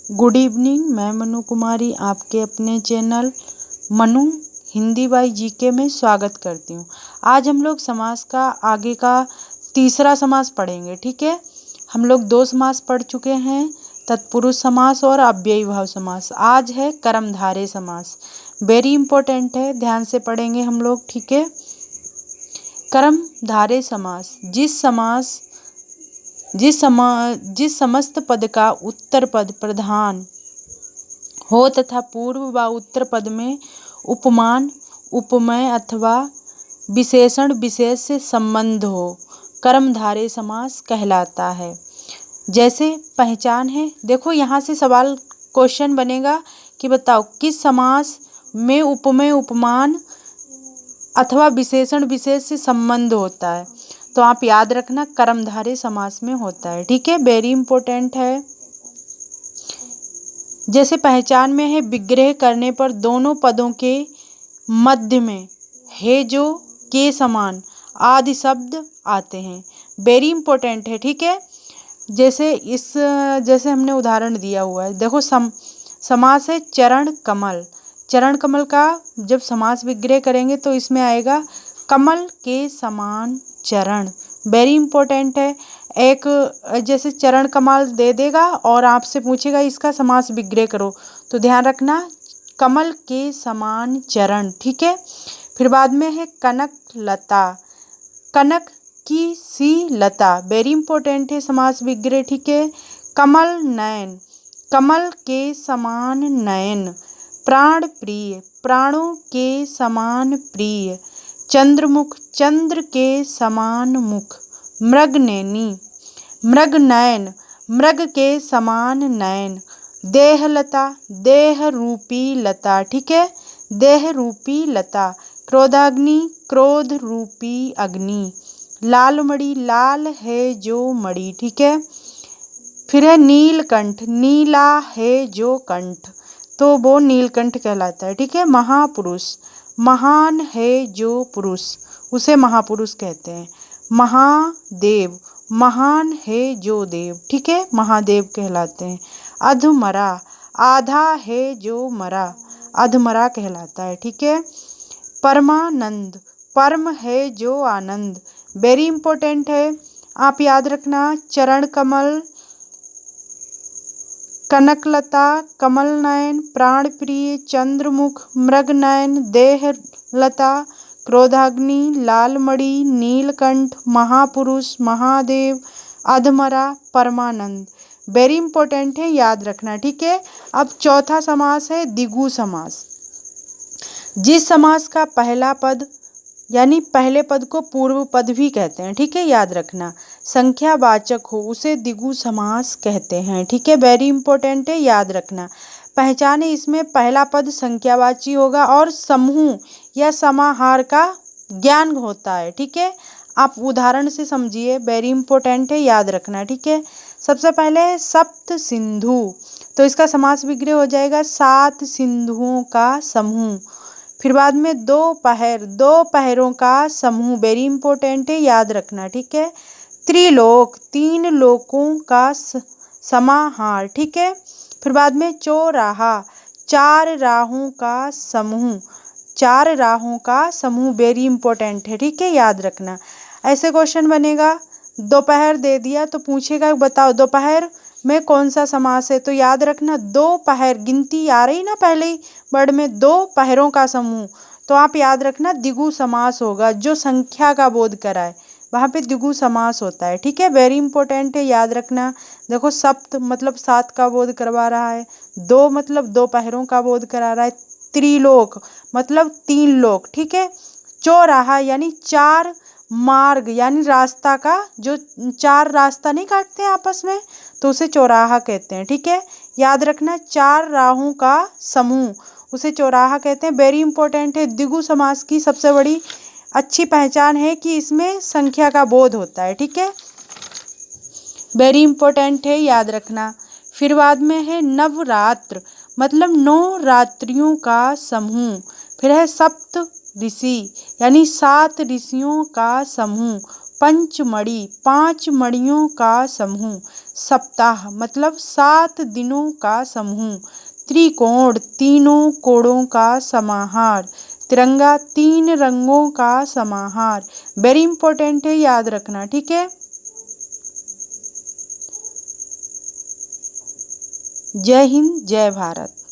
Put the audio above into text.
Good evening. मैं मनु कुमारी आपके अपने channel Manu Hindi by GK में स्वागत करती हूँ। आज हम लोग समास का आगे का तीसरा समास पढ़ेंगे। ठीक है, हम लोग 2 समास पढ़ चुके हैं, तत्पुरुष समास और अव्ययीभाव समास। आज है कर्मधारय समास, वेरी इंपॉर्टेंट है, ध्यान से पढ़ेंगे हम लोग। ठीक है, कर्मधारय समास जिस समस्त पद का उत्तर पद प्रधान हो तथा पूर्व व उत्तर पद में उपमान, उपमेय अथवा विशेषण विशेष से संबंध हो, कर्मधारय समास कहलाता है। जैसे पहचान है, देखो यहाँ से सवाल क्वेश्चन बनेगा कि बताओ किस समास में उपमेय, उपमान अथवा विशेषण विशेष से संबंध होता है, तो आप याद रखना कर्मधारय समास में होता है। ठीक है, वेरी इंपॉर्टेंट है। जैसे पहचान में है, विग्रह करने पर दोनों पदों के मध्य में है जो के समान आदि शब्द आते हैं, वेरी इंपॉर्टेंट है। ठीक है, जैसे हमने उदाहरण दिया हुआ है, देखो समास है चरण कमल। चरण कमल का जब समास विग्रह करेंगे तो इसमें आएगा कमल के समान चरण, वेरी इंपॉर्टेंट है। एक जैसे चरण कमल दे देगा और आपसे पूछेगा इसका समास विग्रह करो, तो ध्यान रखना कमल के समान चरण। ठीक है, फिर बाद में है कनक लता, कनक की सी लता, वेरी इंपॉर्टेंट है समास विग्रह। ठीक है, कमल नयन, कमल के समान नयन। प्राण प्रिय, प्राणों के समान प्रिय। चंद्रमुख, चंद्र के समान मुख। मृगनयनी, मृगनयन, मृग के समान नयन। देहलता, देह रूपी लता। ठीक है, देह रूपी लता। क्रोधाग्नि, क्रोध रूपी अग्नि। लाल मणि, लाल है जो मणि। ठीक है, फिर है नीलकंठ, नीला है जो कंठ, तो वो नीलकंठ कहलाता है। ठीक है, महापुरुष, महान है जो पुरुष, उसे महापुरुष कहते हैं। महादेव, महान है जो देव। ठीक है, महादेव कहलाते हैं। अधमरा, आधा है जो मरा, अधमरा कहलाता है। ठीक है, परमानंद, परम है जो आनंद, वेरी इंपॉर्टेंट है, आप याद रखना। चरण कमल, कनकलता, कमल नयन, प्राण प्रिय, चंद्रमुख, मृगनयन, देहलता, क्रोधाग्नि, लालमणि, नीलकंठ, महापुरुष, महादेव, अधमरा, परमानंद, वेरी इंपॉर्टेंट है, याद रखना। ठीक है, अब चौथा समास है द्विगु समास। जिस समास का पहला पद यानी पहले पद को पूर्व पद भी कहते हैं। ठीक है, याद रखना। संख्यावाचक हो उसे द्विगु समास कहते हैं। ठीक है, वेरी इंपॉर्टेंट है, याद रखना। पहचाने, इसमें पहला पद संख्यावाची होगा और समूह या समाहार का ज्ञान होता है। ठीक है, आप उदाहरण से समझिए, वेरी इंपॉर्टेंट है, याद रखना। ठीक है, सबसे पहले सप्त सिंधु, तो इसका समास विग्रह हो जाएगा 7 सिंधुओं का समूह। फिर बाद में दो पहर, दो पहरों का समूह, वेरी इंपॉर्टेंट है, याद रखना। ठीक है, त्रिलोक, 3 लोकों का समाहार। ठीक है, फिर बाद में चौराहा, 4 राहों का समूह, 4 राहों का समूह, वेरी इंपॉर्टेंट है। ठीक है, याद रखना। ऐसे क्वेश्चन बनेगा, दोपहर दे दिया तो पूछेगा बताओ दोपहर में कौन सा समास है, तो याद रखना दो पहर, गिनती आ रही ना पहले ही वर्ड में, 2 पहरों का समूह, तो आप याद रखना द्विगु समास होगा, जो संख्या का बोध कराए वहाँ पे द्विगु समास होता है। ठीक है, वेरी इंपॉर्टेंट है, याद रखना। देखो सप्त मतलब 7 का बोध करवा रहा है, 2 मतलब 2 पहरों का बोध करा रहा है, त्रिलोक मतलब 3 लोक। ठीक है, चौराहा यानी 4 मार्ग यानी रास्ता का, जो 4 रास्ता नहीं काटते हैं आपस में, तो उसे चौराहा कहते हैं। ठीक है, याद रखना 4 राहों का समूह, उसे चौराहा कहते हैं, वेरी इंपॉर्टेंट है। द्विगु समास की सबसे बड़ी अच्छी पहचान है कि इसमें संख्या का बोध होता है। ठीक है, वेरी इंपॉर्टेंट है, याद रखना। फिर बाद में है नवरात्र, मतलब 9 रात्रियों का समूह। फिर है सप्त ऋषि यानी 7 ऋषियों का समूह। पंचमणि 5 मणियों का समूह। सप्ताह मतलब 7 दिनों का समूह। त्रिकोण 3 कोणों का समाहार। तिरंगा 3 रंगों का समाहार। वेरी इंपॉर्टेंट है, याद रखना, ठीक है। जय हिंद, जय भारत।